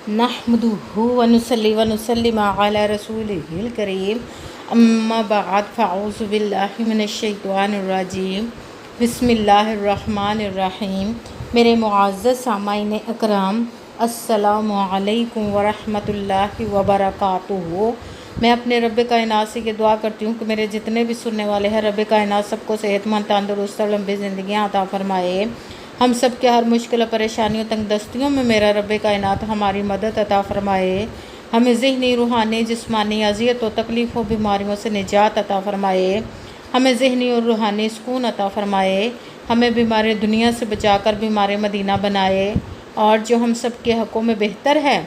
नहमदुहु व नुसल्ली व नुसल्लिम अला रसूलिहिल करीम अम्मा बाद फ़अऊज़ु बिल्लाहि मिनश शैतानिर रजीम बिस्मिल्लाहिर रहमानिर रहीम। मेरे मुअज़्ज़ज़ सामाईन अकराम, अस्सलामु अलैकुम व रहमतुल्लाहि व बरकातुहू। मैं अपने रब कायनात से ये दुआ करती हूँ कि मेरे जितने भी सुनने वाले हैं, रब कायनात सबको सेहतमंद, तंदुरुस्त और लंबी ज़िंदगियाँ अता फ़रमाए। हम सब के हर मुश्किल परेशानियों तंग दस्तियों में मेरा रब कायनात हमारी मदद अता फ़रमाए। हमें ज़हनी, रूहानी, जिस्मानी अज़ियत और तकलीफ़ों बीमारियों से निजात अता फ़रमाए। हमें ज़हनी और रूहानी सुकून अता फ़रमाए। हमें बीमारी दुनिया से बचाकर बीमारी मदीना बनाए। और जो हम सब के हक़ों में बेहतर है,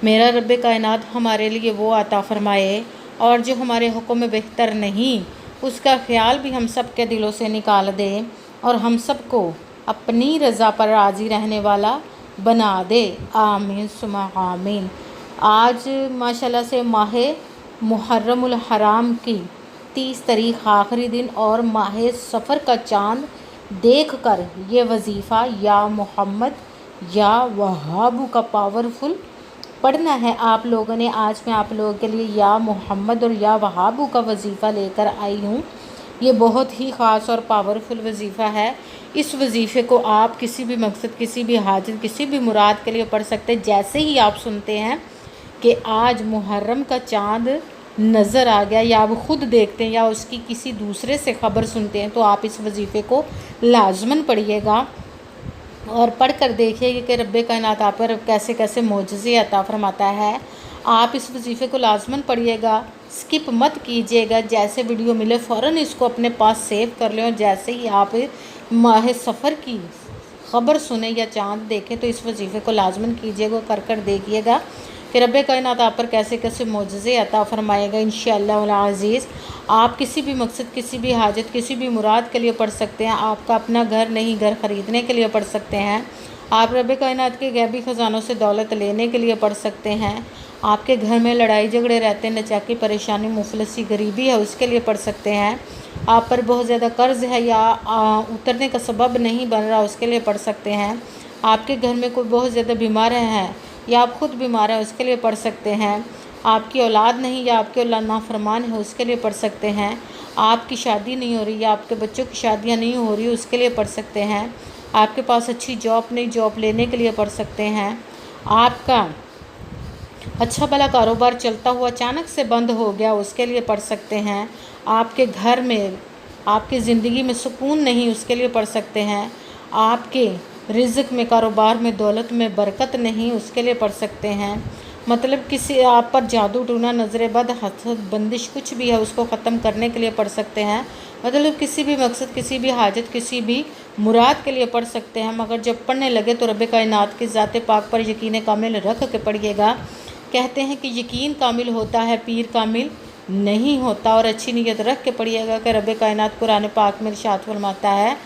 मेरा रब कायनात हमारे लिए वो अता फ़रमाए। और जो हमारे हक़ों में बेहतर नहीं, उसका ख़्याल भी हम सब के दिलों से निकाल दे और हम सब को अपनी रज़ा पर राज़ी रहने वाला बना दे। आमीन सुमा आमीन। आज माशाल्लाह से माह मुहर्रमुल हराम की 30 तारीख़ आखिरी दिन और माह सफ़र का चाँद देख कर ये वजीफ़ा या मोहम्मद या वहाबू का पावरफुल पढ़ना है आप लोगों ने। आज मैं आप लोगों के लिए या मोहम्मद और या वहाबू का वजीफ़ा लेकर आई हूँ। ये बहुत ही ख़ास और पावरफुल वजीफ़ा है। इस वजीफ़े को आप किसी भी मकसद, किसी भी हाजत, किसी भी मुराद के लिए पढ़ सकते हैं। जैसे ही आप सुनते हैं कि आज मुहर्रम का चाँद नज़र आ गया, या आप ख़ुद देखते हैं या उसकी किसी दूसरे से ख़बर सुनते हैं, तो आप इस वजीफ़े को लाजमन पढ़िएगा और पढ़ कर देखिएगा कि रब कायनात आप पर कैसे कैसे मोजज़े अता फ़रमाता है। आप इस वजीफ़े को लाजमन पढ़िएगा, स्किप मत कीजिएगा। जैसे वीडियो मिले फ़ौरन इसको अपने पास सेव कर लें और जैसे ही आप माह सफ़र की ख़बर सुने या चाँद देखें तो इस वजीफ़े को लाजमन कीजिएगा, कर देखिएगा कि रब कायनात आप पर कैसे कैसे मोजज़े अता फ़रमाएगा इंशाअल्लाह अज़ीज़। आप किसी भी मकसद, किसी भी हाजत, किसी भी मुराद के लिए पढ़ सकते हैं। आपका अपना घर नहीं, घर ख़रीदने के लिए पढ़ सकते हैं। आप रब कायनात के गैबी ख़जानों से दौलत लेने के लिए पढ़ सकते हैं। आपके घर में लड़ाई झगड़े रहते हैं, नचाकी, परेशानी, मुफलसी, गरीबी है, उसके लिए पढ़ सकते हैं। आप पर बहुत ज़्यादा कर्ज़ है या उतरने का सबब नहीं बन रहा, उसके लिए पढ़ सकते हैं। आपके घर में कोई बहुत ज़्यादा बीमार है या आप ख़ुद बीमार हैं, उसके लिए पढ़ सकते हैं। आपकी औलाद नहीं या आपकी औलाद नाफरमान है, उसके लिए पढ़ सकते हैं। आपकी शादी नहीं हो रही या आपके बच्चों की शादियां नहीं हो रही, उसके लिए पढ़ सकते हैं। आपके पास अच्छी जॉब नहीं, जॉब लेने के लिए पढ़ सकते हैं। आपका अच्छा भला कारोबार चलता हुआ अचानक से बंद हो गया, उसके लिए पढ़ सकते हैं। आपके घर में, आपकी ज़िंदगी में सुकून नहीं, उसके लिए पढ़ सकते हैं। आपके रिज़्क़ में, कारोबार में, दौलत में बरकत नहीं, उसके लिए पढ़ सकते हैं। मतलब किसी आप पर जादू टूना, नज़र बद, हसद, बंदिश कुछ भी है, उसको ख़त्म करने के लिए पढ़ सकते हैं। मतलब किसी भी मकसद, किसी भी हाजत, किसी भी मुराद के लिए पढ़ सकते हैं। मगर जब पढ़ने लगे तो रब कायनात की ज़ात पाक पर यकीन कामिल रख के पढ़िएगा। कहते हैं कि यकीन कामिल होता है, पीर कामिल नहीं होता। और अच्छी नीयत रख के पढ़िएगा कि रब कायनात कुरान पाक में इरशाद फरमाता है,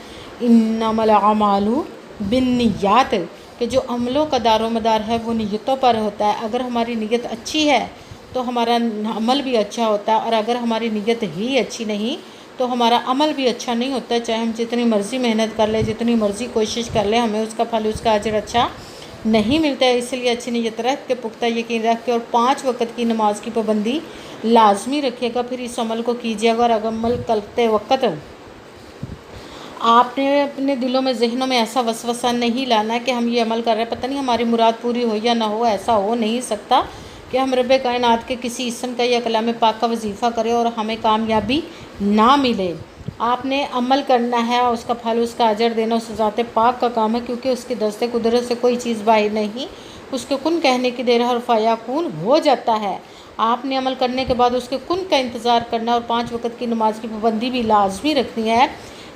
इन्नमल अमालु बिन्नियात, कि जो अमलों का दारोमदार है वो नीयतों पर होता है। अगर हमारी नीयत अच्छी है तो हमारा अमल भी अच्छा होता है, और अगर हमारी नीयत ही अच्छी नहीं तो हमारा अमल भी अच्छा नहीं होता। चाहे हम जितनी मर्ज़ी मेहनत कर ले, जितनी मर्ज़ी कोशिश कर ले, हमें उसका फल, उसका अजर अच्छा नहीं मिलता है। इसलिए अच्छी नीयत रख के, पुख्ता यकीन रख के और 5 वक़्त की नमाज की पाबंदी लाजमी रखिएगा। फिर इस अमल को कीजिएगा। और अमल करते वक्त आपने अपने दिलों में, जहनों में ऐसा वसवसा नहीं लाना कि हम ये अमल कर रहे हैं, पता नहीं हमारी मुराद पूरी हो या ना हो। ऐसा हो नहीं सकता कि हम रब कायनात के किसी इस्म का या कलाम पाक का वजीफ़ा करें और हमें कामयाबी ना मिले। आपने अमल करना है, उसका फल, उसका अजर देना उस ज़ात पाक का काम है, क्योंकि उसकी दस्ते कुदरत से कोई चीज़ बाहर नहीं। उसके कुन कहने की देर है और फ़याकून हो जाता है। आपने अमल करने के बाद उसके कुन का इंतज़ार करना और 5 वक़्त की नमाज की पाबंदी भी लाजमी रखनी है।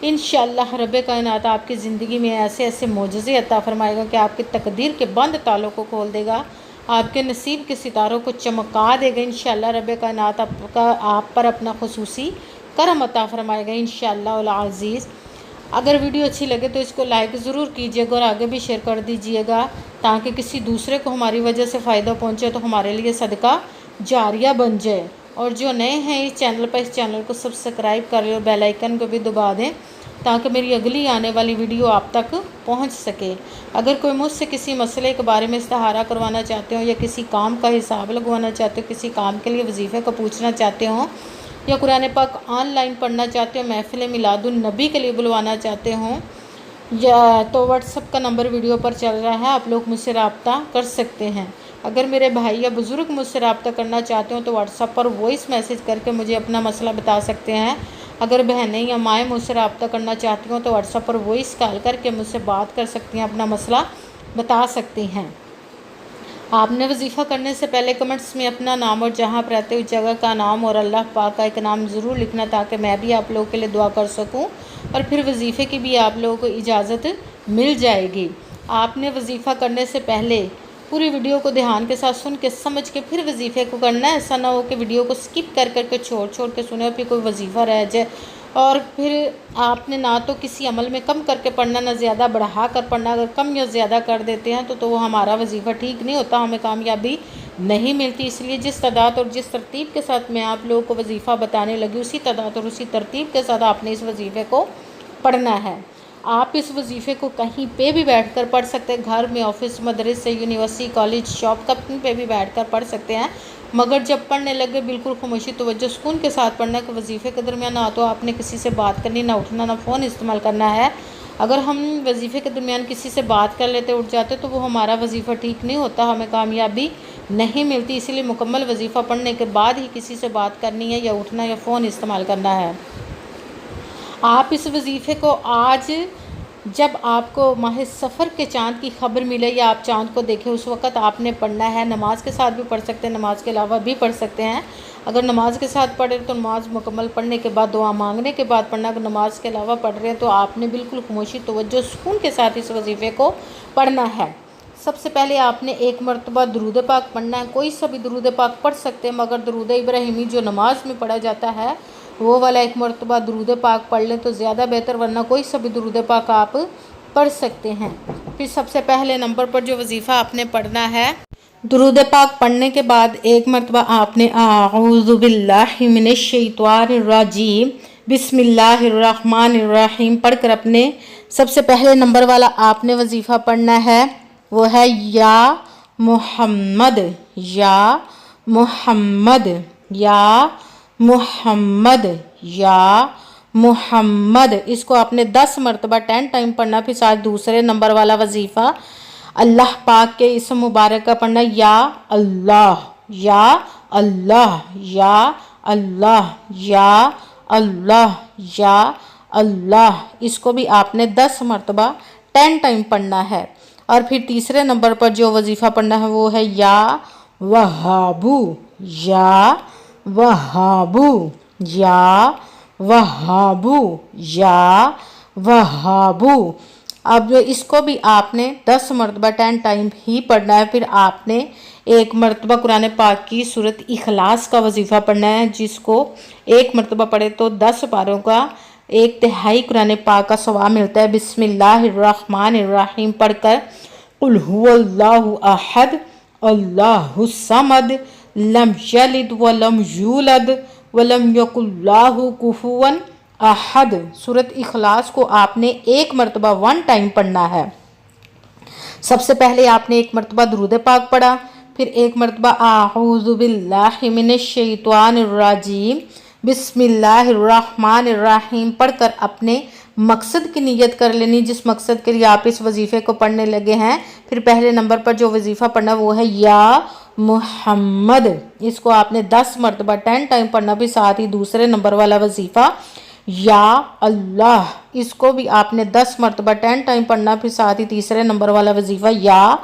इंशाअल्लाह रब कायनात आपकी ज़िंदगी में ऐसे ऐसे मोजज़े अता फ़रमाएगा कि आपकी तकदीर के बंद तालों को खोल देगा, आपके नसीब के सितारों को चमका देगा। इंशाअल्लाह रब कायनात आप पर अपना खुसूसी करम अता फ़रमाएगा इंशाअल्लाह अज़ीज़। अगर वीडियो अच्छी लगे तो इसको लाइक ज़रूर कीजिएगा और आगे भी शेयर कर दीजिएगा, ताकि किसी दूसरे को हमारी वजह से फ़ायदा पहुँचे तो हमारे लिए सदका जारिया बन जाए। और जो नए हैं इस चैनल पर, इस चैनल को सब्सक्राइब कर लें और बेल आइकन को भी दबा दें, ताकि मेरी अगली आने वाली वीडियो आप तक पहुंच सके। अगर कोई मुझसे किसी मसले के बारे में इस्तिहारा करवाना चाहते हो, या किसी काम का हिसाब लगवाना चाहते हो, किसी काम के लिए वजीफ़े को पूछना चाहते हो, या कुरान पाक ऑनलाइन पढ़ना चाहते हो, महफ़िल मिलादुन नबी के लिए बुलवाना चाहते हो, या तो व्हाट्सअप का नंबर वीडियो पर चल रहा है, आप लोग मुझसे रब्ता कर सकते हैं। अगर मेरे भाई या बुज़ुर्ग मुझसे रब्ता करना चाहते हो तो व्हाट्सअप पर वॉइस मैसेज करके मुझे अपना मसला बता सकते हैं। अगर बहनें या माएँ मुझसे रब्ता करना चाहती हो तो व्हाट्सअप पर वॉइस कॉल करके मुझसे बात कर सकती हैं, अपना मसला बता सकती हैं। आपने वजीफ़ा करने से पहले कमेंट्स में अपना नाम और जहाँ आप रहते उस जगह का नाम और अल्लाह पाक का एक नाम ज़रूर लिखना, ताकि मैं भी आप लोगों के लिए दुआ कर सकूं, और फिर वजीफ़े की भी आप लोगों को इजाज़त मिल जाएगी। आपने वजीफ़ा करने से पहले पूरी वीडियो को ध्यान के साथ सुन के समझ के फिर वजीफ़े को करना है। ऐसा ना हो कि वीडियो को स्किप कर करके छोड़ के सुने और फिर कोई वजीफ़ा रह जाए, और फिर आपने ना तो किसी अमल में कम करके पढ़ना, ना ज़्यादा बढ़ा कर पढ़ना। अगर कम या ज़्यादा कर देते हैं तो वो हमारा वजीफ़ा ठीक नहीं होता, हमें कामयाबी नहीं मिलती। इसलिए जिस तादाद और जिस तरतीब के साथ मैं आप लोगों को वजीफ़ा बताने लगी, उसी तादाद और उसी तरतीब के साथ आपने इस वजीफ़े को पढ़ना है। आप इस वजीफ़े को कहीं पे भी बैठकर पढ़ सकते हैं, घर में, ऑफिस, मदरसे, यूनिवर्सिटी, कॉलेज, शॉप, कहीं पे भी बैठकर पढ़ सकते हैं। मगर जब पढ़ने लगे बिल्कुल खामोशी तवज्जो सुकून के साथ पढ़ना है कि वजीफ़े के दरमियान ना तो आपने किसी से बात करनी, ना उठना, ना फ़ोन इस्तेमाल करना है। अगर हम वजीफ़े के दरमियान किसी से बात कर लेते, उठ जाते, तो वो हमारा वजीफ़ा ठीक नहीं होता, हमें कामयाबी नहीं मिलती। इसीलिए मुकम्मल वजीफ़ा पढ़ने के बाद ही किसी से बात करनी है, या उठना या फ़ोन इस्तेमाल करना है। आप इस वजीफ़े को आज जब आपको माह सफ़र के चाँद की खबर मिले या आप चाँद को देखें, उस वक़्त आपने पढ़ना है। नमाज के साथ भी पढ़ सकते हैं, नमाज के अलावा भी पढ़ सकते हैं। अगर नमाज के साथ पढ़े तो नमाज मुकम्मल पढ़ने के बाद दुआ मांगने के बाद पढ़ना। अगर नमाज के अलावा पढ़ रहे हैं तो आपने बिल्कुल खामोशी तवज्जो सुकून के साथ इस वजीफ़े को पढ़ना है। सबसे पहले आपने एक मरतबा दुरूद पाक पढ़ना है। कोई सा भी दुरूद पाक पढ़ सकते हैं, मगर दुरूद इब्राहिमी जो नमाज में पढ़ा जाता है वो वाला एक मरतबा दुरूद पाक पढ़ लें तो ज़्यादा बेहतर, वरना कोई सा भी दुरूद पाक आप पढ़ सकते हैं। फिर सबसे पहले नंबर पर जो वजीफ़ा आपने पढ़ना है, दुरूद पाक पढ़ने के बाद एक मरतबा आपने आऊज़ु बिल्लाहि मिनश शैतानिर रजीम बिस्मिल्लाहिर्रहमानिर्रहीम पढ़कर अपने सबसे पहले नंबर वाला आपने वजीफ़ा पढ़ना है। वो है या मोहम्मद, या मोहम्मद, या मोहम्मद, या मोहम्मद। इसको आपने 10 मरतबा 10 टाइम पढ़ना। फिर साथ दूसरे नंबर वाला वजीफ़ा अल्लाह पाक के इसम मुबारक का पढ़ना, या अल्लाह, या अल्लाह, या अल्लाह, या अल्लाह, या अल्लाह। इसको भी आपने 10 मरतबा 10 टाइम पढ़ना है। और फिर तीसरे नंबर पर जो वजीफ़ा पढ़ना है वो है या वहाबू, या वहाबू, या वहाबू, या वहाबू। अब इसको भी आपने 10 मरतबा 10 टाइम ही पढ़ना है। फिर आपने एक मरतबा कुरान पाक की सूरत इखलास का वजीफ़ा पढ़ना है, जिसको एक मरतबा पढ़े तो 10 पारों का 1/3 कुरान पाक का सवाब मिलता है। बिस्मिल्लाहिर्रहमानिर्रहीम पढ़कर कुल हुवल्लाहु अहद अल्लाहुस समद लम यलिद वलम यूलद वलम यकुल्लाहु कुफुवन अहद सूरत इखलास को आपने एक मरतबा 1 टाइम पढ़ना है। सबसे पहले आपने एक मरतबा दुरूद पाक पढ़ा, फिर एक मरतबा आऊज़ु बिल्लाहि मिनश शैतानिर रजीम बिस्मिल्लाहिर्रहमानिर्रहीम पढ़कर अपने मकसद की नियत कर लेनी, जिस मकसद के लिए आप इस वजीफ़े को पढ़ने लगे हैं। फिर पहले नंबर पर जो वजीफ़ा पढ़ना वो है या मुहम्मद। इसको आपने 10 मरतबा 10 टाइम पढ़ना। भी साथ ही दूसरे नंबर वाला वजीफ़ा या अल्लाह, इसको भी आपने 10 मरतबा 10 टाइम पढ़ना। फिर साथ ही तीसरे नंबर वाला वजीफ़ा या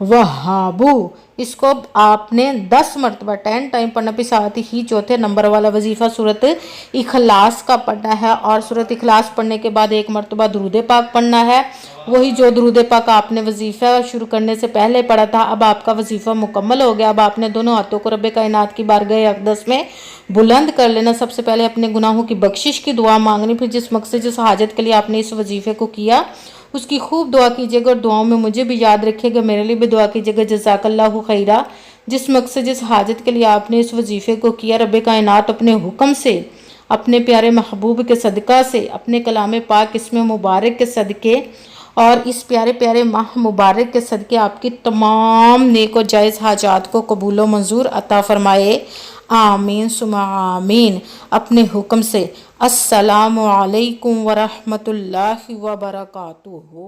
वहाबू, इसको आपने 10 मरतबा 10 टाइम पढ़ना। फिर साथ ही चौथे नंबर वाला वजीफ़ा सूरत इखलास का पढ़ना है। और सूरत इखलास पढ़ने के बाद एक मरतबा दुरूद पाक पढ़ना है, वही जो दुरूद पाक आपने वजीफ़ा शुरू करने से पहले पढ़ा था। अब आपका वजीफ़ा मुकम्मल हो गया। अब आपने दोनों हाथों को रब्बे कायनात की बारगाह अक़दस में बुलंद कर लेना। सबसे पहले अपने गुनाहों की बख्शिश की दुआ मांगनी। फिर जिस मकसद जिस हाजत के लिए आपने इस वजीफ़े को किया उसकी खूब दुआ कीजिएगा, और दुआओं में मुझे भी याद रखिएगा, मेरे लिए भी दुआ कीजिएगा। जज़ाकल्लाहु खैरा। जिस मकसद जिस हाजत के लिए आपने इस वजीफ़े को किया, रब्बे कायनात अपने हुक्म से अपने प्यारे महबूब के सदका से, अपने कलाम पाक इसमें मुबारक के सदके और इस प्यारे प्यारे माह मुबारक के सदके आपकी तमाम नेक और जायज़ हाजात को कबूल व मंजूर अता फ़रमाए। आमीन सुमा आमीन। अपने हुक्म से अस्सलामु अलैकुम व रहमतुल्लाहि व बरकातुहू।